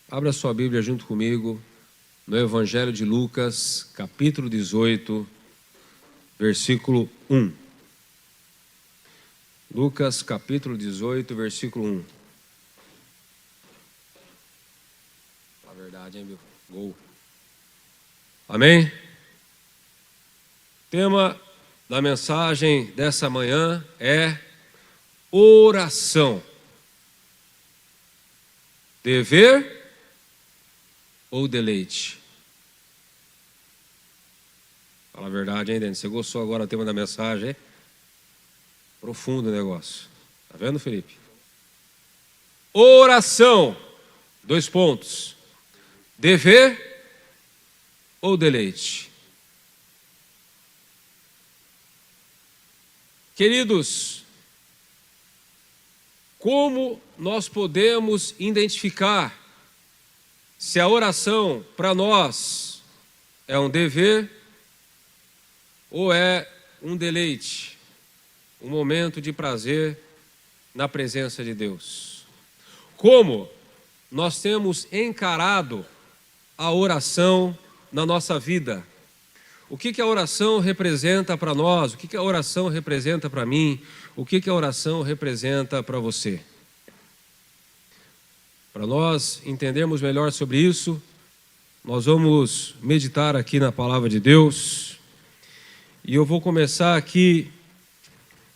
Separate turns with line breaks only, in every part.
Abra sua Bíblia junto comigo no Evangelho de Lucas, capítulo 18, versículo 1. Lucas, capítulo 18, versículo 1. A verdade, hein, meu? Gol. Amém? O tema da mensagem dessa manhã é oração. Dever ou deleite? Fala a verdade, hein, Denis? Você gostou agora do tema da mensagem, hein? Profundo o negócio. Tá vendo, Felipe? Oração. 2 pontos. Dever ou deleite? Queridos, como nós podemos identificar se a oração para nós é um dever ou é um deleite, um momento de prazer na presença de Deus? Como nós temos encarado a oração na nossa vida? O que a oração representa para nós? O que a oração representa para mim? O que a oração representa para você? Para nós entendermos melhor sobre isso, nós vamos meditar aqui na Palavra de Deus. E eu vou começar aqui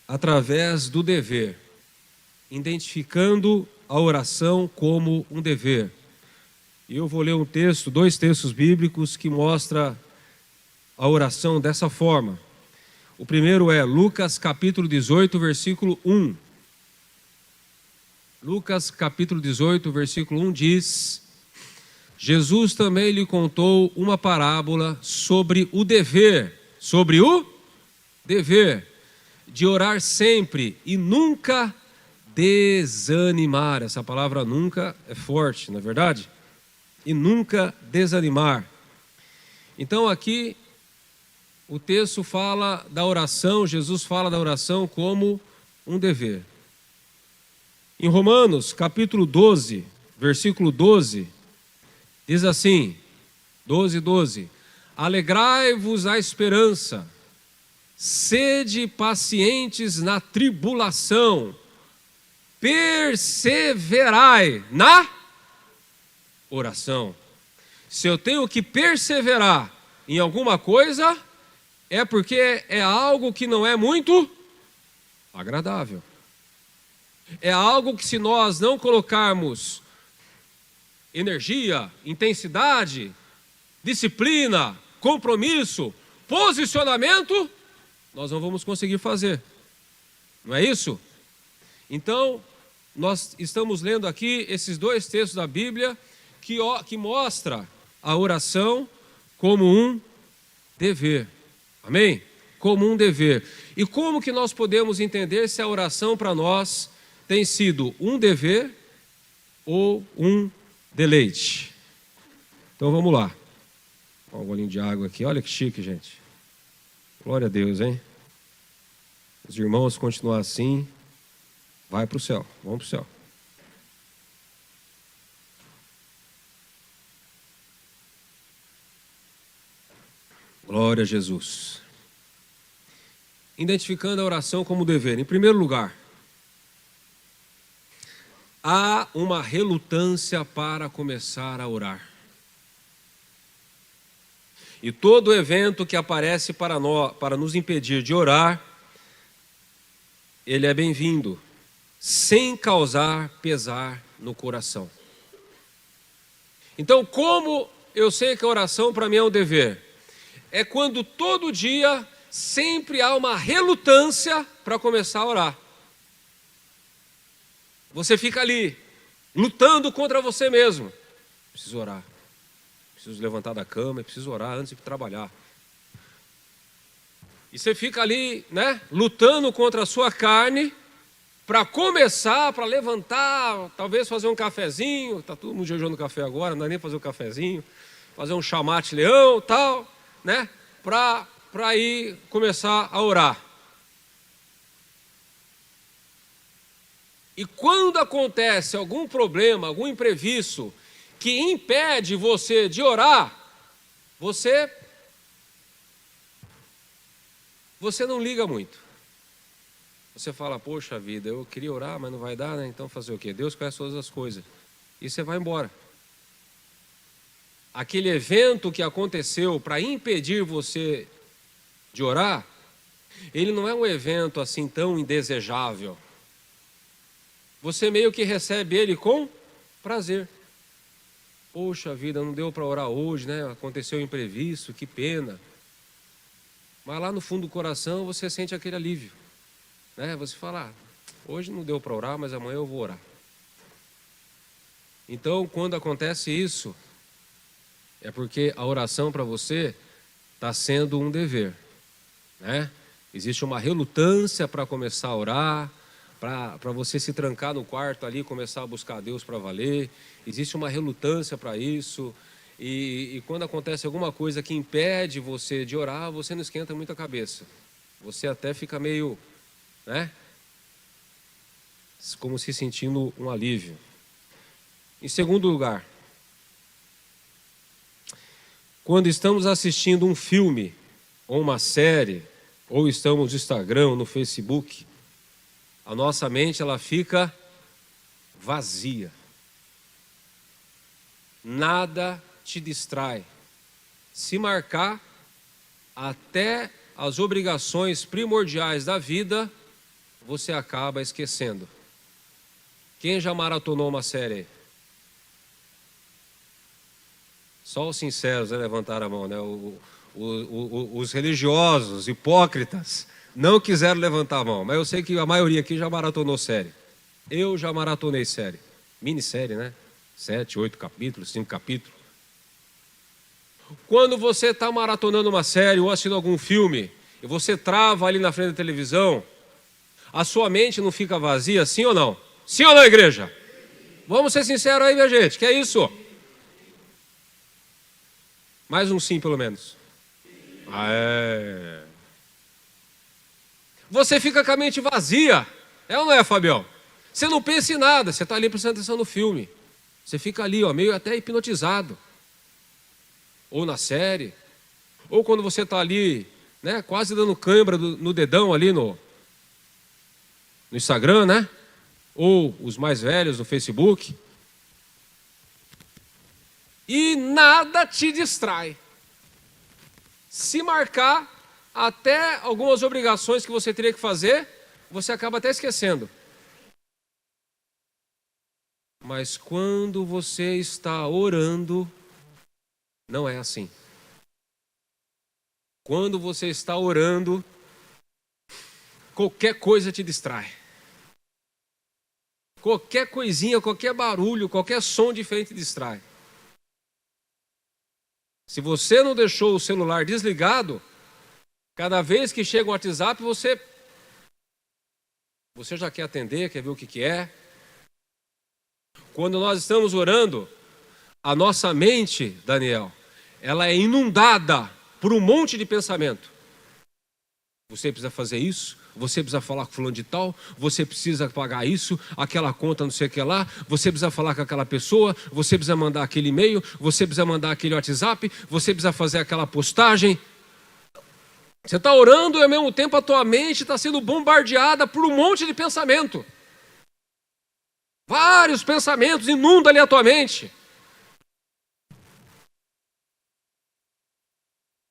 através do dever, identificando a oração como um dever. E eu vou ler um texto, 2 textos bíblicos que mostram a oração dessa forma. O primeiro é Lucas capítulo 18, versículo 1. Lucas capítulo 18, versículo 1 diz: Jesus também lhe contou uma parábola sobre o dever de orar sempre e nunca desanimar. Essa palavra nunca é forte, não é verdade? E nunca desanimar. Então aqui o texto fala da oração, Jesus fala da oração como um dever. Em Romanos, capítulo 12, versículo 12, diz assim, 12. Alegrai-vos à esperança, sede pacientes na tribulação, perseverai na oração. Se eu tenho que perseverar em alguma coisa, é porque é algo que não é muito agradável. É algo que, se nós não colocarmos energia, intensidade, disciplina, compromisso, posicionamento, nós não vamos conseguir fazer. Não é isso? Então, nós estamos lendo aqui esses 2 textos da Bíblia que mostra a oração como um dever. Amém? Como um dever. E como que nós podemos entender se a oração para nós tem sido um dever ou um deleite? Então vamos lá. Um golinho de água aqui. Olha que chique, gente. Glória a Deus, hein? Os irmãos continuar assim, vai para o céu. Vamos para o céu. Glória a Jesus. Identificando a oração como dever. Em primeiro lugar, há uma relutância para começar a orar. E todo evento que aparece para nos impedir de orar, ele é bem-vindo, sem causar pesar no coração. Então, como eu sei que a oração para mim é um dever? É quando todo dia sempre há uma relutância para começar a orar. Você fica ali, lutando contra você mesmo. Preciso orar. Preciso levantar da cama, preciso orar antes de trabalhar. E você fica ali, lutando contra a sua carne, para começar, para levantar, talvez fazer um cafezinho. Está todo mundo jejuando café agora, não dá nem fazer um cafezinho. Fazer um chamate leão, tal, para ir começar a orar. E quando acontece algum problema, algum imprevisto, que impede você de orar, você não liga muito. Você fala, poxa vida, eu queria orar, mas não vai dar, né? Então fazer o quê? Deus conhece todas as coisas. E você vai embora. Aquele evento que aconteceu para impedir você de orar, ele não é um evento assim tão indesejável. Você meio que recebe ele com prazer. Poxa vida, não deu para orar hoje, né? Aconteceu um imprevisto, que pena. Mas lá no fundo do coração você sente aquele alívio, né? Você fala, hoje não deu para orar, mas amanhã eu vou orar. Então, quando acontece isso, é porque a oração para você está sendo um dever, né? Existe uma relutância para começar a orar, para você se trancar no quarto ali e começar a buscar a Deus para valer. Existe uma relutância para isso. E quando acontece alguma coisa que impede você de orar, você não esquenta muito a cabeça. Você até fica meio, né? Como se sentindo um alívio. Em segundo lugar, quando estamos assistindo um filme, ou uma série, ou estamos no Instagram, no Facebook, a nossa mente ela fica vazia. Nada te distrai. Se marcar, até as obrigações primordiais da vida, você acaba esquecendo. Quem já maratonou uma série aí? Só os sinceros levantaram a mão, né? Os religiosos, hipócritas, não quiseram levantar a mão. Mas eu sei que a maioria aqui já maratonou série. Eu já maratonei série. Minissérie, né? 7, 8 capítulos, 5 capítulos. Quando você está maratonando uma série ou assistindo algum filme, e você trava ali na frente da televisão, a sua mente não fica vazia, sim ou não? Sim ou não, igreja? Vamos ser sinceros aí, minha gente, que é isso? Mais um sim, pelo menos. É. Você fica com a mente vazia, é ou não é, Fabião? Você não pensa em nada, você está ali prestando atenção no filme. Você fica ali, ó, meio até hipnotizado. Ou na série. Ou quando você está ali, né, quase dando cãibra no dedão ali no Instagram, né? Ou os mais velhos no Facebook. E nada te distrai. Se marcar, até algumas obrigações que você teria que fazer, você acaba até esquecendo. Mas quando você está orando, não é assim. Quando você está orando, qualquer coisa te distrai. Qualquer coisinha, qualquer barulho, qualquer som diferente te distrai. Se você não deixou o celular desligado, cada vez que chega um WhatsApp, você já quer atender, quer ver o que é. Quando nós estamos orando, a nossa mente, Daniel, ela é inundada por um monte de pensamento. Você precisa fazer isso, você precisa falar com fulano de tal, você precisa pagar isso, aquela conta não sei o que lá, você precisa falar com aquela pessoa, você precisa mandar aquele e-mail, você precisa mandar aquele WhatsApp, você precisa fazer aquela postagem. Você está orando e ao mesmo tempo a tua mente está sendo bombardeada por um monte de pensamento. Vários pensamentos inundam ali a tua mente.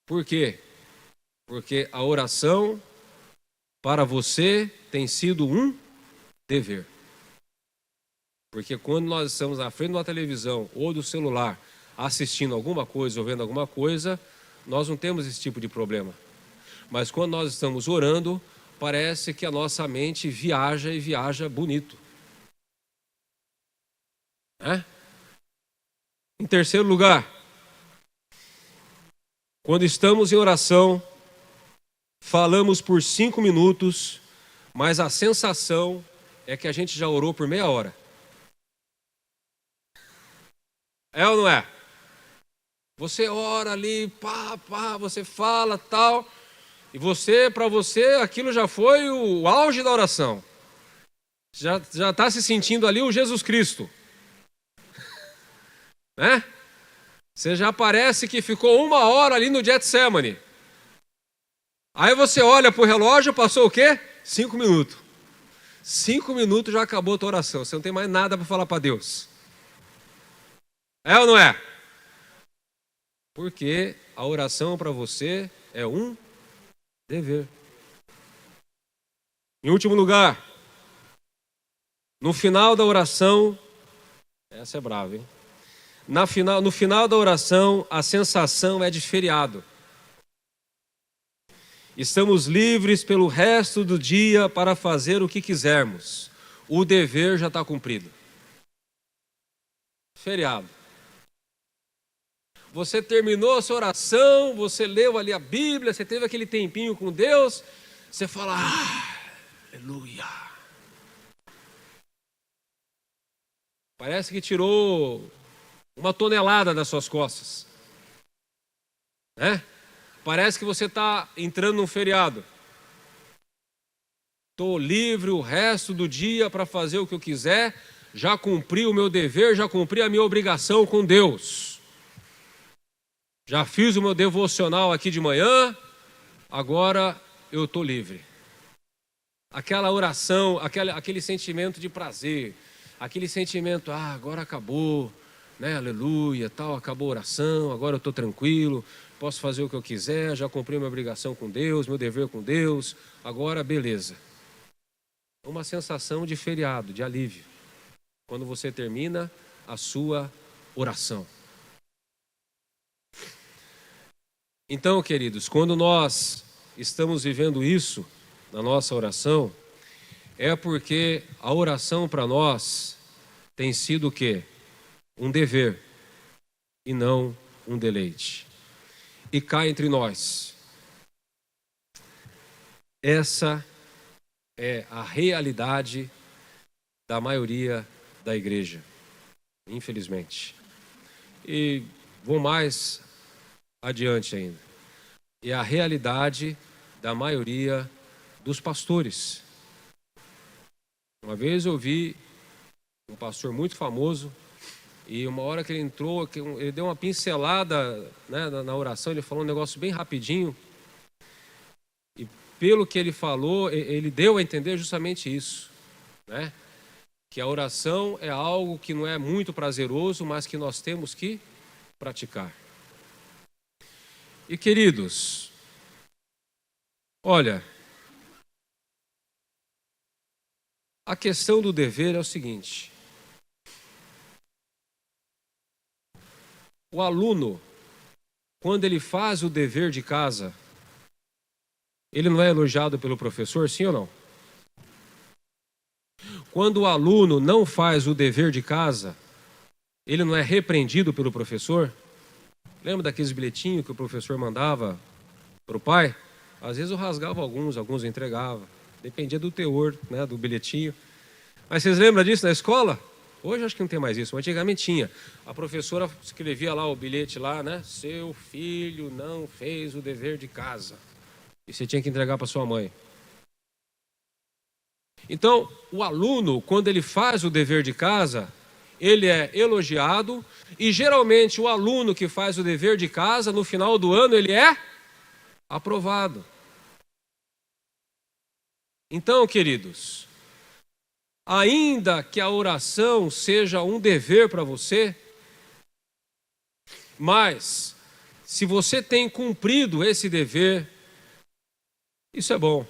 Por quê? Porque a oração para você tem sido um dever. Porque quando nós estamos na frente de uma televisão ou do celular assistindo alguma coisa ou vendo alguma coisa, nós não temos esse tipo de problema. Mas quando nós estamos orando, parece que a nossa mente viaja e viaja bonito. Em terceiro lugar, quando estamos em oração, falamos por 5 minutos, mas a sensação é que a gente já orou por meia hora. É ou não é? Você ora ali, você fala tal, e para você, aquilo já foi o auge da oração. Já está se sentindo ali o Jesus Cristo. né? Você já parece que ficou 1 hora ali no Getsemane. Aí você olha para o relógio, passou o quê? 5 minutos. 5 minutos já acabou a tua oração. Você não tem mais nada para falar para Deus. É ou não é? Porque a oração para você é um dever. Em último lugar, no final da oração, essa é brava, hein? No final da oração, a sensação é de feriado. Estamos livres pelo resto do dia para fazer o que quisermos. O dever já está cumprido. Feriado. Você terminou a sua oração, você leu ali a Bíblia, você teve aquele tempinho com Deus, você fala, aleluia. Parece que tirou 1 tonelada das suas costas, né? Parece que você está entrando num feriado. Estou livre o resto do dia para fazer o que eu quiser, já cumpri o meu dever, já cumpri a minha obrigação com Deus. Já fiz o meu devocional aqui de manhã, agora eu estou livre. Aquela oração, aquele sentimento de prazer, aquele sentimento, agora acabou, né? Aleluia, tal, acabou a oração, agora eu estou tranquilo, posso fazer o que eu quiser, já cumpri minha obrigação com Deus, meu dever com Deus, agora beleza. Uma sensação de feriado, de alívio, quando você termina a sua oração. Então, queridos, quando nós estamos vivendo isso na nossa oração, é porque a oração para nós tem sido o quê? Um dever e não um deleite. E cá entre nós, essa é a realidade da maioria da igreja, infelizmente. E vou mais adiante ainda. É a realidade da maioria dos pastores. Uma vez eu vi um pastor muito famoso e uma hora que ele entrou, ele deu uma pincelada, né, na oração, ele falou um negócio bem rapidinho e pelo que ele falou, ele deu a entender justamente isso, né? Que a oração é algo que não é muito prazeroso, mas que nós temos que praticar. E queridos, olha, a questão do dever é o seguinte: o aluno, quando ele faz o dever de casa, ele não é elogiado pelo professor, sim ou não? Quando o aluno não faz o dever de casa, ele não é repreendido pelo professor? Lembra daqueles bilhetinhos que o professor mandava para o pai? Às vezes eu rasgava alguns eu entregava. Dependia do teor, né, do bilhetinho. Mas vocês lembram disso na escola? Hoje acho que não tem mais isso, mas antigamente tinha. A professora escrevia lá o bilhete lá, né? Seu filho não fez o dever de casa. E você tinha que entregar para sua mãe. Então, o aluno, quando ele faz o dever de casa, ele é elogiado, e geralmente o aluno que faz o dever de casa, no final do ano, ele é aprovado. Então, queridos, ainda que a oração seja um dever para você, mas se você tem cumprido esse dever, isso é bom.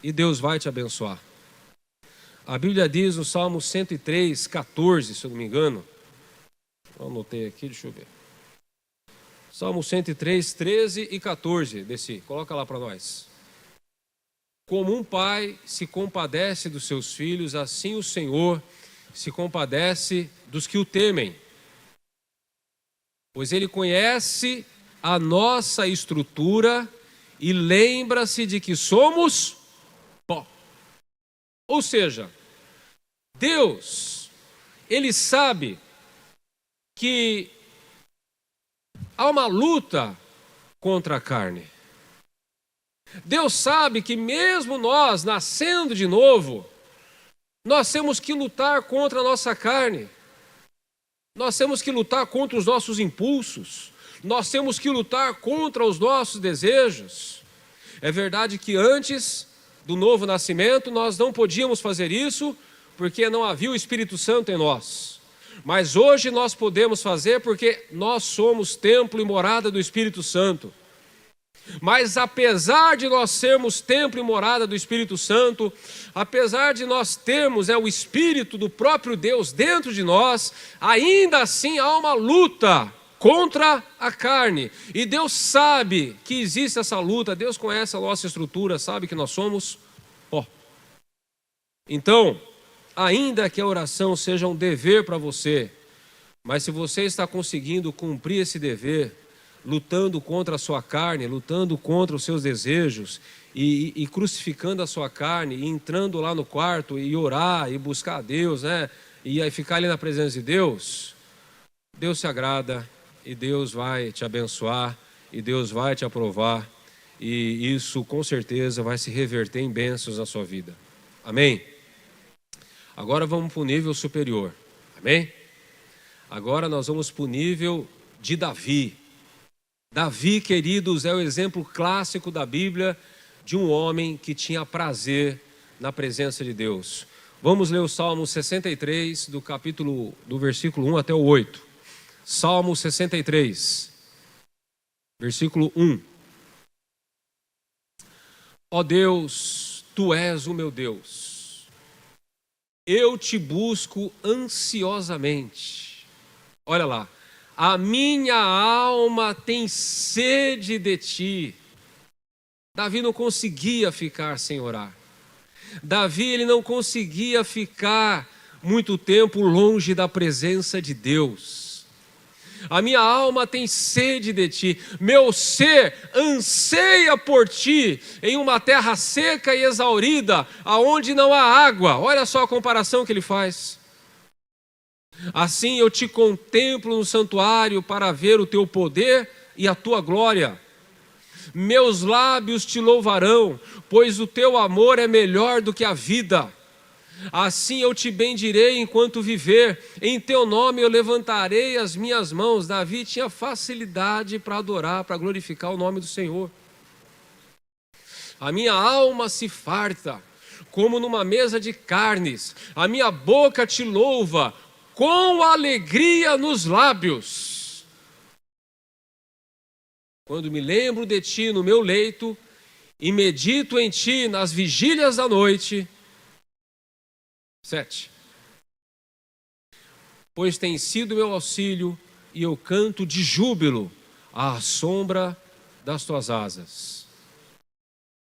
E Deus vai te abençoar. A Bíblia diz no Salmo 103, 14, se eu não me engano. Eu anotei aqui, deixa eu ver. Salmo 103, 13 e 14. Desci, coloca lá para nós. Como um pai se compadece dos seus filhos, assim o Senhor se compadece dos que o temem. Pois Ele conhece a nossa estrutura e lembra-se de que somos pó. Ou seja, Deus, Ele sabe que há uma luta contra a carne. Deus sabe que mesmo nós, nascendo de novo, nós temos que lutar contra a nossa carne. Nós temos que lutar contra os nossos impulsos. Nós temos que lutar contra os nossos desejos. É verdade que antes do novo nascimento nós não podíamos fazer isso porque não havia o Espírito Santo em nós. Mas hoje nós podemos fazer porque nós somos templo e morada do Espírito Santo. Mas apesar de nós sermos templo e morada do Espírito Santo, apesar de nós termos o Espírito do próprio Deus dentro de nós, ainda assim há uma luta contra a carne. E Deus sabe que existe essa luta, Deus conhece a nossa estrutura, sabe que nós somos pó. Então, ainda que a oração seja um dever para você, mas se você está conseguindo cumprir esse dever, lutando contra a sua carne, lutando contra os seus desejos e crucificando a sua carne, e entrando lá no quarto e orar e buscar a Deus, né? E aí ficar ali na presença de Deus, Deus se agrada e Deus vai te abençoar e Deus vai te aprovar e isso com certeza vai se reverter em bênçãos na sua vida. Amém? Agora vamos para o nível superior. Amém? Agora nós vamos para o nível de Davi. Davi, queridos, é o exemplo clássico da Bíblia de um homem que tinha prazer na presença de Deus. Vamos ler o Salmo 63, do versículo 1 até o 8. Salmo 63, versículo 1. Ó Deus, Tu és o meu Deus. Eu te busco ansiosamente. Olha lá. A minha alma tem sede de ti. Davi não conseguia ficar sem orar. Davi, ele não conseguia ficar muito tempo longe da presença de Deus. A minha alma tem sede de ti. Meu ser anseia por ti em uma terra seca e exaurida, aonde não há água. Olha só a comparação que ele faz. Assim eu te contemplo no santuário para ver o teu poder e a tua glória. Meus lábios te louvarão, pois o teu amor é melhor do que a vida. Assim eu te bendirei enquanto viver, em teu nome eu levantarei as minhas mãos. Davi tinha facilidade para adorar, para glorificar o nome do Senhor. A minha alma se farta, como numa mesa de carnes, a minha boca te louva, com alegria nos lábios. Quando me lembro de ti no meu leito e medito em ti nas vigílias da noite. 7. Pois tem sido meu auxílio e eu canto de júbilo à sombra das tuas asas.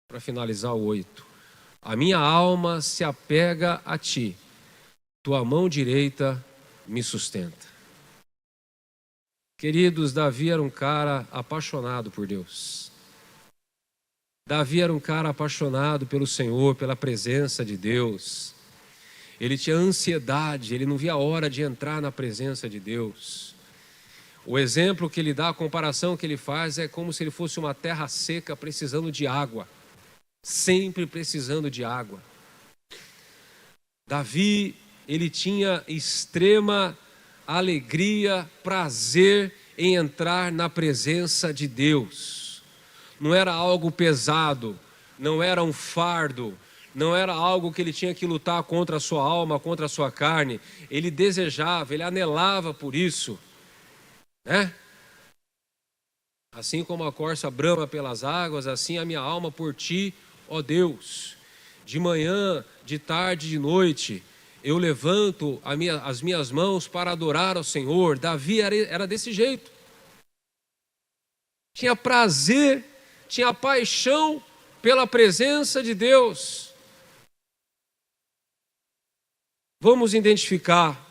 Para finalizar o 8. A minha alma se apega a ti, tua mão direita me sustenta. Queridos, Davi era um cara apaixonado por Deus. Davi era um cara apaixonado pelo Senhor, pela presença de Deus. Ele tinha ansiedade, ele não via a hora de entrar na presença de Deus. O exemplo que ele dá, a comparação que ele faz é como se ele fosse uma terra seca precisando de água. Sempre precisando de água. Davi, ele tinha extrema alegria, prazer em entrar na presença de Deus. Não era algo pesado, não era um fardo, não era algo que ele tinha que lutar contra a sua alma, contra a sua carne. Ele desejava, ele anelava por isso, né? Assim como a corça brama pelas águas, assim a minha alma por ti, ó Deus. De manhã, de tarde, de noite, eu levanto as minhas mãos para adorar ao Senhor. Davi era desse jeito. Tinha prazer, tinha paixão pela presença de Deus. Vamos identificar,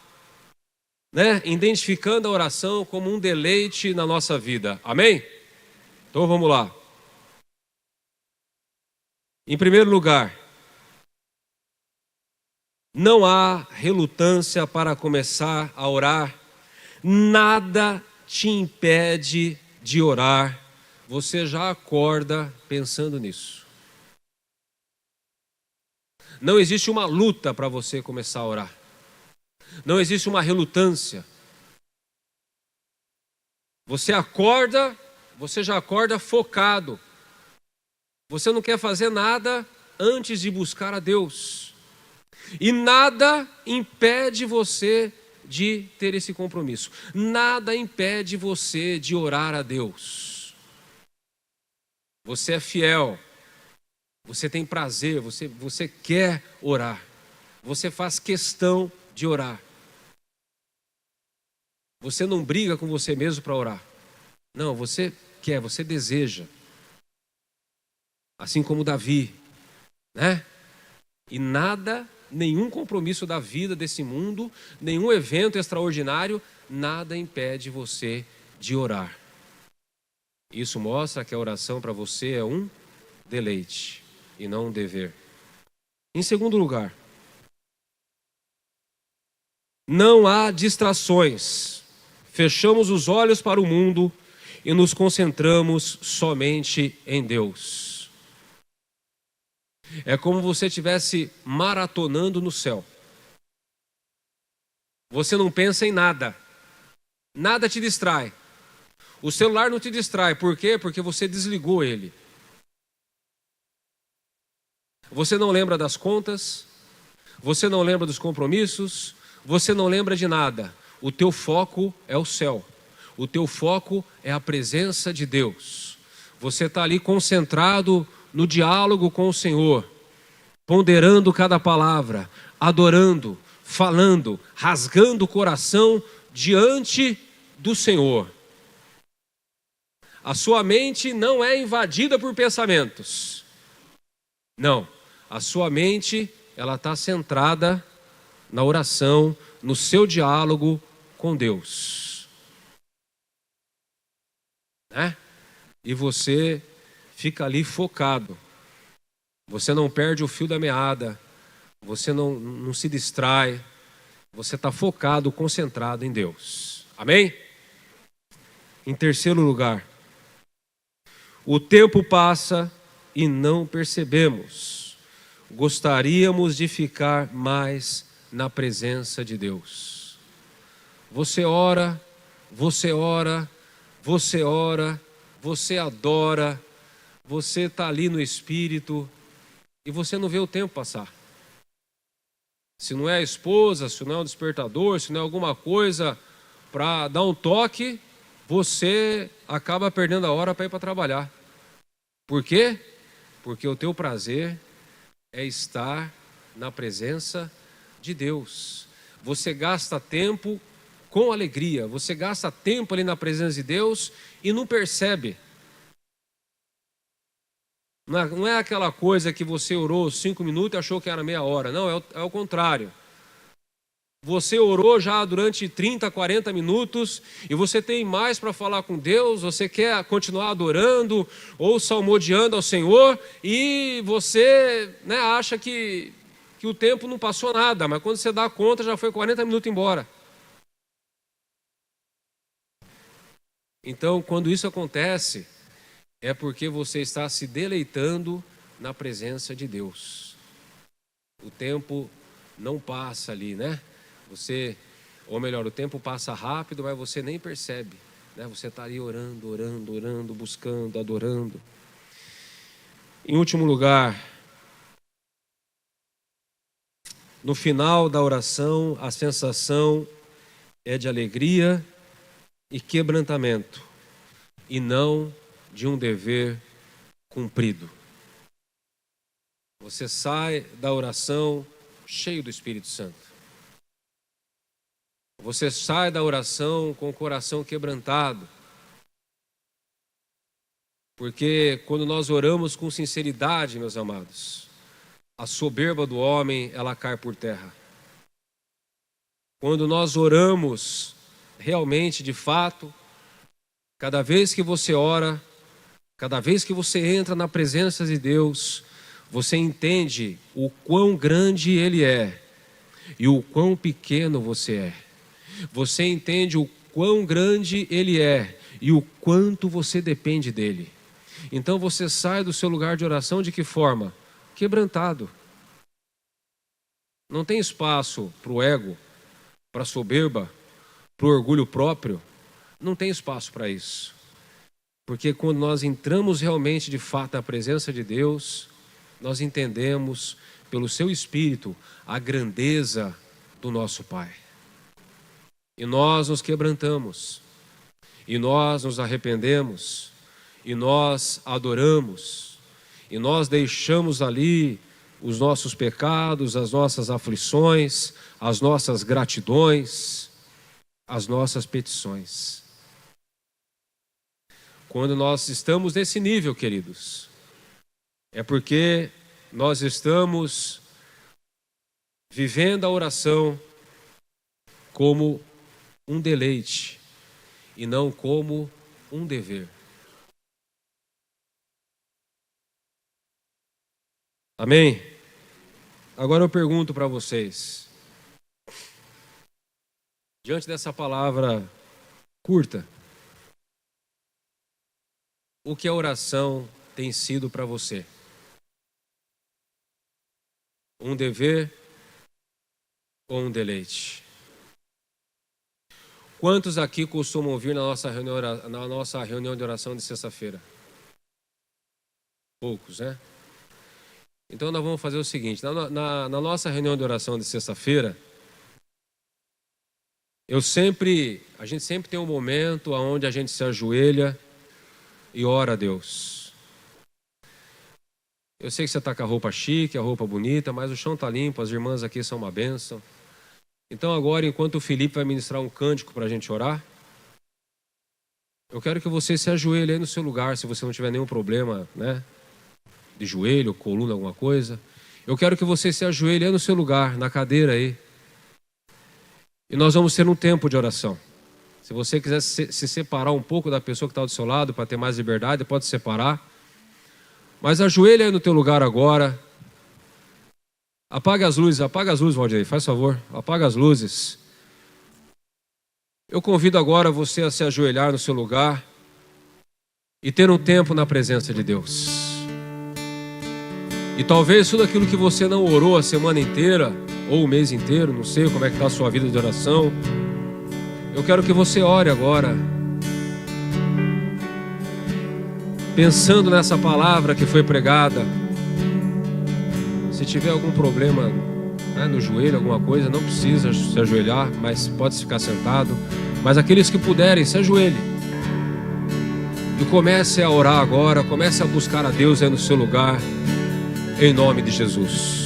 né? Identificando a oração como um deleite na nossa vida. Amém? Então vamos lá. Em primeiro lugar, não há relutância para começar a orar. Nada te impede de orar. Você já acorda pensando nisso. Não existe uma luta para você começar a orar. Não existe uma relutância. Você acorda, você já acorda focado. Você não quer fazer nada antes de buscar a Deus. E nada impede você de ter esse compromisso. Nada impede você de orar a Deus. Você é fiel. Você tem prazer, você quer orar. Você faz questão de orar. Você não briga com você mesmo para orar. Não, você quer, você deseja. Assim como Davi, né? E nada, nenhum compromisso da vida desse mundo, nenhum evento extraordinário, nada impede você de orar. Isso mostra que a oração para você é um deleite e não um dever. Em segundo lugar, não há distrações. Fechamos os olhos para o mundo e nos concentramos somente em Deus. É como você estivesse maratonando no céu. Você não pensa em nada. Nada te distrai. O celular não te distrai. Por quê? Porque você desligou ele. Você não lembra das contas. Você não lembra dos compromissos. Você não lembra de nada. O teu foco é o céu. O teu foco é a presença de Deus. Você está ali concentrado no diálogo com o Senhor, ponderando cada palavra, adorando, falando, rasgando o coração diante do Senhor. A sua mente não é invadida por pensamentos. Não, a sua mente, ela está centrada na oração, no seu diálogo com Deus. Né? E você fica ali focado. Você não perde o fio da meada. Você não se distrai. Você está focado, concentrado em Deus. Amém? Em terceiro lugar, o tempo passa e não percebemos. Gostaríamos de ficar mais na presença de Deus. Você ora, você ora, você ora, você adora, você está ali no Espírito e você não vê o tempo passar. Se não é a esposa, se não é um despertador, se não é alguma coisa para dar um toque, você acaba perdendo a hora para ir para trabalhar. Por quê? Porque o teu prazer é estar na presença de Deus. Você gasta tempo com alegria, você gasta tempo ali na presença de Deus e não percebe. Não é aquela coisa que você orou 5 minutos e achou que era meia hora. Não, é o contrário. Você orou já durante 30, 40 minutos e você tem mais para falar com Deus, você quer continuar adorando ou salmodiando ao Senhor e você, né, acha que o tempo não passou nada, mas quando você dá conta já foi 40 minutos embora. Então, quando isso acontece, é porque você está se deleitando na presença de Deus. O tempo não passa ali, né? O tempo passa rápido, mas você nem percebe, né? Você está ali orando, orando, orando, buscando, adorando. Em último lugar, no final da oração, a sensação é de alegria e quebrantamento, e não de um dever cumprido. Você sai da oração cheio do Espírito Santo. Você sai da oração com o coração quebrantado. Porque quando nós oramos com sinceridade, meus amados, a soberba do homem, ela cai por terra. Quando nós oramos realmente, de fato, cada vez que você ora, cada vez que você entra na presença de Deus, você entende o quão grande Ele é e o quão pequeno você é. Você entende o quão grande Ele é e o quanto você depende dEle. Então você sai do seu lugar de oração de que forma? Quebrantado. Não tem espaço para o ego, para a soberba, para o orgulho próprio. Não tem espaço para isso. Porque quando nós entramos realmente de fato na presença de Deus, nós entendemos pelo seu Espírito a grandeza do nosso Pai. E nós nos quebrantamos, e nós nos arrependemos, e nós adoramos, e nós deixamos ali os nossos pecados, as nossas aflições, as nossas gratidões, as nossas petições. Quando nós estamos nesse nível, queridos, é porque nós estamos vivendo a oração como um deleite e não como um dever. Amém? Agora eu pergunto para vocês, diante dessa palavra curta, o que a oração tem sido para você? Um dever ou um deleite? Quantos aqui costumam vir na nossa reunião de oração de sexta-feira? Poucos, né? Então nós vamos fazer o seguinte, na nossa reunião de oração de sexta-feira, a gente sempre tem um momento onde a gente se ajoelha e ora a Deus. Eu sei que você está com a roupa chique, a roupa bonita, mas o chão está limpo, as irmãs aqui são uma bênção. Então agora, enquanto o Felipe vai ministrar um cântico para a gente orar, eu quero que você se ajoelhe aí no seu lugar, se você não tiver nenhum problema, né, de joelho, coluna, alguma coisa. Eu quero que você se ajoelhe aí no seu lugar, na cadeira aí. E nós vamos ter um tempo de oração. Se você quiser se separar um pouco da pessoa que está do seu lado para ter mais liberdade, pode separar. Mas ajoelhe aí no teu lugar agora. Apaga as luzes, Valdir, faz favor. Apaga as luzes. Eu convido agora você a se ajoelhar no seu lugar e ter um tempo na presença de Deus. E talvez tudo aquilo que você não orou a semana inteira, ou o mês inteiro, não sei como é que está a sua vida de oração, eu quero que você ore agora, pensando nessa palavra que foi pregada. Se tiver algum problema, né, no joelho, alguma coisa, não precisa se ajoelhar, mas pode ficar sentado. Mas aqueles que puderem, se ajoelhem. E comece a orar agora, comece a buscar a Deus aí no seu lugar, em nome de Jesus.